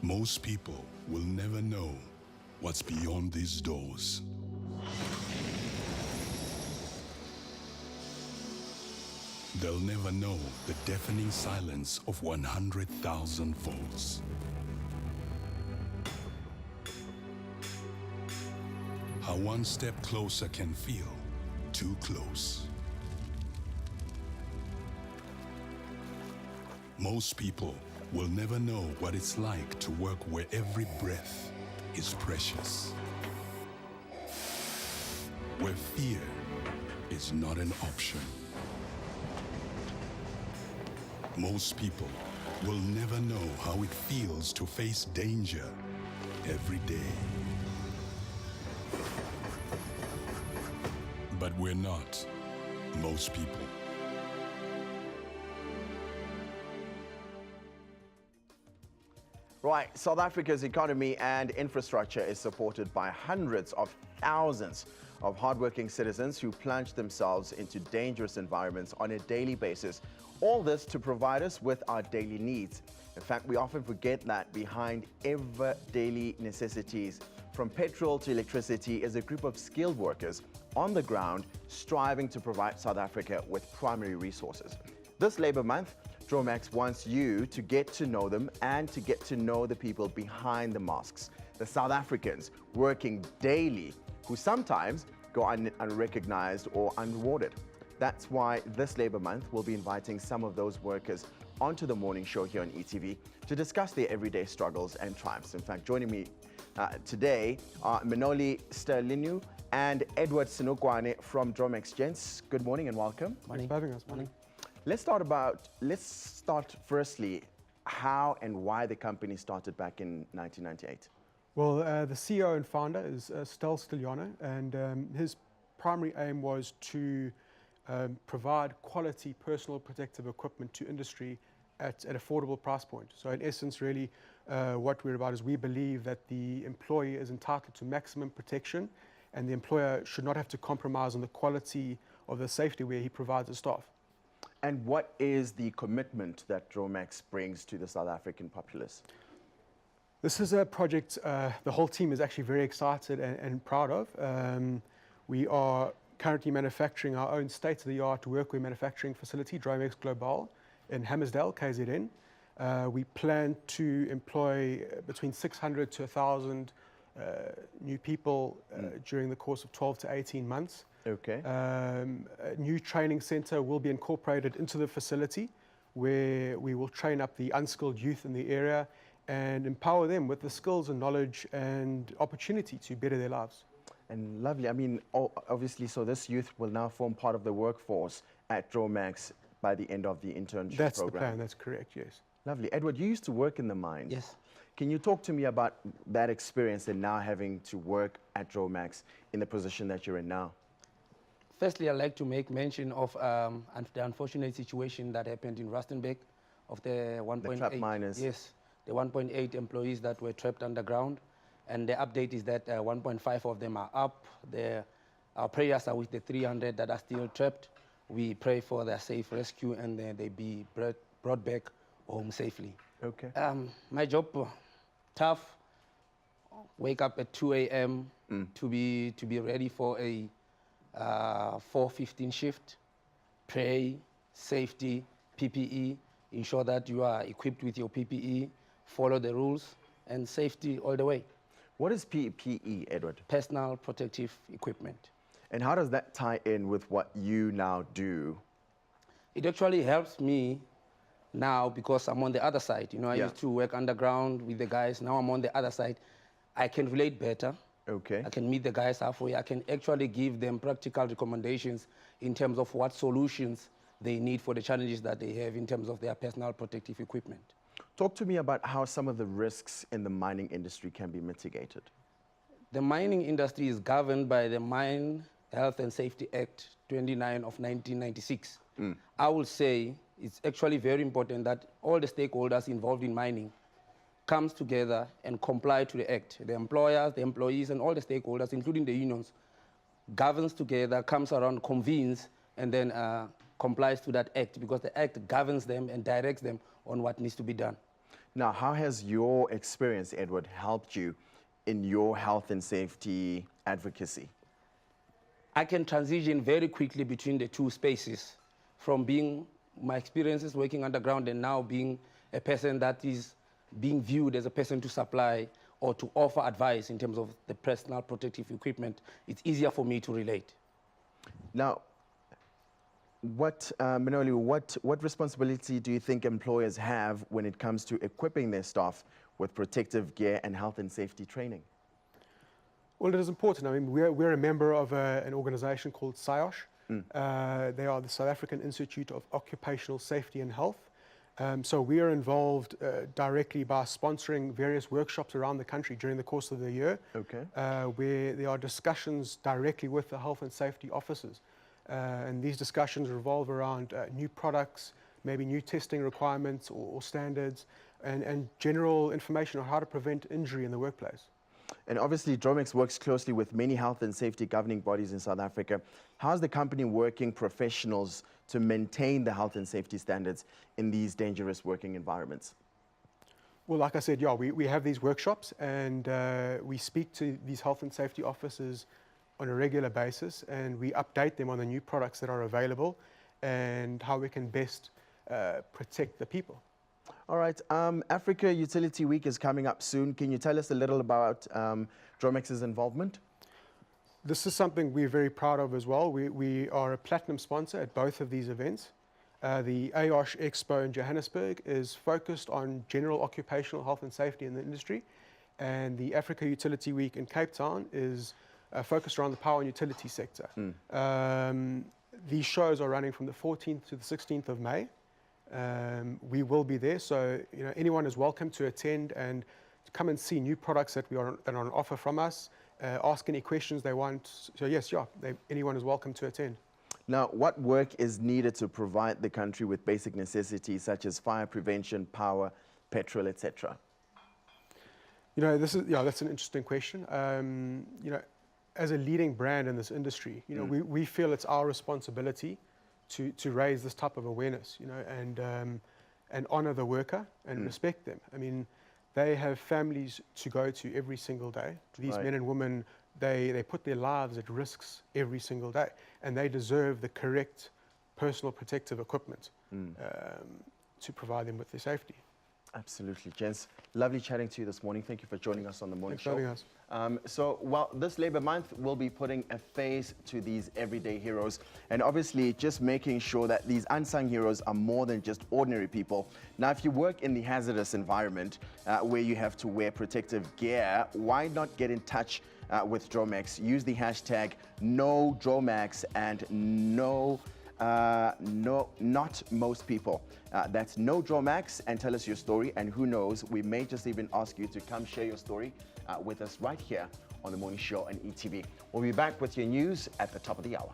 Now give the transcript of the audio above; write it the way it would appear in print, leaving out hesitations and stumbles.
Most people will never know what's beyond these doors. They'll never know the deafening silence of 100,000 volts. How one step closer can feel too close. Most people will never know what it's like to work where every breath is precious. Where fear is not an option. Most people will never know how it feels to face danger every day. But we're not most people. Right, South Africa's economy and infrastructure is supported by hundreds of thousands of hardworking citizens who plunge themselves into dangerous environments on a daily basis. All this to provide us with our daily needs. In fact, we often forget that behind every daily necessities, from petrol to electricity, is a group of skilled workers on the ground striving to provide South Africa with primary resources. This Labour Month, Dromex wants you to get to know them and to get to know the people behind the masks, the South Africans working daily who sometimes go unrecognized or unrewarded. That's why this Labour Month we'll be inviting some of those workers onto the morning show here on ETV to discuss their everyday struggles and triumphs. In fact, joining me today are Manoli Sterlinu and Edward Sinukwane from Dromex. Gents, good morning and welcome. Morning. Thanks for having us. Morning. Let's start firstly, how and why the company started back in 1998. Well, the CEO and founder is Stel Stigliano, and his primary aim was to provide quality personal protective equipment to industry at an affordable price point. So in essence, really, what we're about is we believe that the employee is entitled to maximum protection, and the employer should not have to compromise on the quality of the safety where he provides the staff. And what is the commitment that Dromex brings to the South African populace? This is a project the whole team is actually very excited and proud of. We are currently manufacturing our own state-of-the-art workwear manufacturing facility, Dromex Global, in Hammersdale, KZN. We plan to employ between 600 to 1,000 new people during the course of 12 to 18 months. Okay. A new training center will be incorporated into the facility where we will train up the unskilled youth in the area and empower them with the skills and knowledge and opportunity to better their lives. And lovely. I mean, obviously, so this youth will now form part of the workforce at Dromex by the end of the internship That's program. the plan, that's correct, yes. Lovely. Edward, you used to work in the mines. Yes. Can you talk to me about that experience and now having to work at Dromex in the position that you're in now? Firstly, I'd like to make mention of the unfortunate situation that happened in Rustenburg of the 1.8 trapped miners. Yes, the 1.8 employees that were trapped underground. And the update is that 1.5 of them are up. Our prayers are with the 300 that are still trapped. We pray for their safe rescue and they be brought back home safely. Okay. My job, tough. Wake up at 2 a.m. to be ready for a 4:15 shift. Pray, safety, PPE. Ensure that you are equipped with your PPE. Follow the rules and safety all the way. What is PPE, Edward? Personal protective equipment. And how does that tie in with what you now do? It actually helps me now because I'm on the other side. You know, I used to work underground with the guys. Now I'm on the other side. I can relate better. Okay. I can meet the guys halfway. I can actually give them practical recommendations in terms of what solutions they need for the challenges that they have in terms of their personal protective equipment. Talk to me about how some of the risks in the mining industry can be mitigated. The mining industry is governed by the Mine Health and Safety Act 29 of 1996. I will say it's actually very important that all the stakeholders involved in mining comes together and comply to the act. The employers, the employees, and all the stakeholders, including the unions, governs together, comes around, convenes, and then complies to that act because the act governs them and directs them on what needs to be done. Now, how has your experience, Edward, helped you in your health and safety advocacy? I can transition very quickly between the two spaces, from being my experiences working underground and now being a person that is being viewed as a person to supply or to offer advice in terms of the personal protective equipment. It's easier for me to relate. Now, Manoli, what responsibility do you think employers have when it comes to equipping their staff with protective gear and health and safety training? Well, it is important. I mean, we're a member of an organization called SIOSH. They are the South African Institute of Occupational Safety and Health. So we are involved directly by sponsoring various workshops around the country during the course of the year, where there are discussions directly with the health and safety officers. And these discussions revolve around new products, maybe new testing requirements or standards, and general information on how to prevent injury in the workplace. And obviously, Dromex works closely with many health and safety governing bodies in South Africa. How's the company working professionals to maintain the health and safety standards in these dangerous working environments? Well, like I said, yeah, we have these workshops, and we speak to these health and safety officers on a regular basis, and we update them on the new products that are available and how we can best protect the people. All right, Africa Utility Week is coming up soon. Can you tell us a little about Dromex's involvement? This is something we're very proud of as well. We are a platinum sponsor at both of these events. The AOSH Expo in Johannesburg is focused on general occupational health and safety in the industry, and the Africa Utility Week in Cape Town is focused around the power and utility sector. These shows are running from the 14th to the 16th of May. We will be there, so anyone is welcome to attend and to come and see new products that are on offer from us. Ask any questions they want. So yes, anyone is welcome to attend. Now, what work is needed to provide the country with basic necessities such as fire prevention, power, petrol, etc.? That's an interesting question. As a leading brand in this industry, we feel it's our responsibility to raise this type of awareness, and honor the worker and respect them. I mean, they have families to go to every single day. These men and women, they put their lives at risks every single day, and they deserve the correct personal protective equipment to provide them with their safety. Absolutely, gents. Lovely chatting to you this morning. Thank you for joining us on the morning show. Thanks for having us. This Labour Month, we'll be putting a face to these everyday heroes, and obviously just making sure that these unsung heroes are more than just ordinary people. Now, if you work in the hazardous environment where you have to wear protective gear, why not get in touch with Dromex? Use the hashtag #NoDromex and not most people. That's #NoDromex, and tell us your story, and who knows, we may just even ask you to come share your story with us right here on The Morning Show and ETV. We'll be back with your news at the top of the hour.